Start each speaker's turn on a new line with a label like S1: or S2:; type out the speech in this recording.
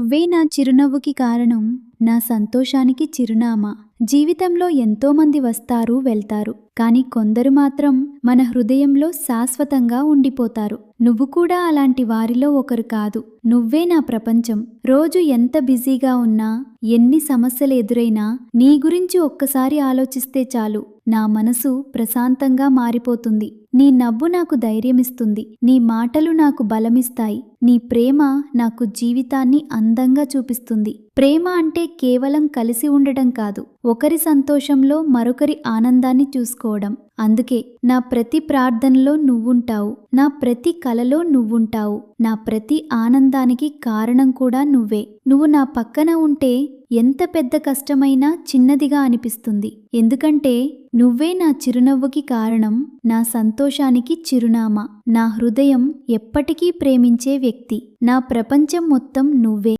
S1: నువ్వే నా చిరునవ్వుకి కారణం, నా సంతోషానికి చిరునామా. జీవితంలో ఎంతోమంది వస్తారు, వెళ్తారు. కానీ కొందరు మాత్రం మన హృదయంలో శాశ్వతంగా ఉండిపోతారు. నువ్వు కూడా అలాంటి వారిలో ఒకరు కాదు. నువ్వే నా ప్రపంచం. రోజు ఎంత బిజీగా ఉన్నా, ఎన్ని సమస్యలు ఎదురైనా నీ గురించి ఒక్కసారి ఆలోచిస్తే చాలు, నా మనసు ప్రశాంతంగా మారిపోతుంది. నీ నవ్వు నాకు ధైర్యమిస్తుంది. నీ మాటలు నాకు బలమిస్తాయి. నీ ప్రేమ నాకు జీవితాన్ని అందంగా చూపిస్తుంది. ప్రేమ అంటే కేవలం కలిసి ఉండడం కాదు, ఒకరి సంతోషంలో మరొకరి ఆనందాన్ని చూసుకోవడం. అందుకే నా ప్రతి ప్రార్థనలో నువ్వుంటావు, నా ప్రతి కలలో నువ్వుంటావు, నా ప్రతి ఆనందానికి కారణం కూడా నువ్వే. నువ్వు నా పక్కన ఉంటే ఎంత పెద్ద కష్టమైనా చిన్నదిగా అనిపిస్తుంది. ఎందుకంటే నువ్వే నా చిరునవ్వుకి కారణం, నా సంతోషానికి చిరునామా, నా హృదయం ఎప్పటికీ ప్రేమించే వ్యక్తి. నా ప్రపంచం మొత్తం నువ్వే.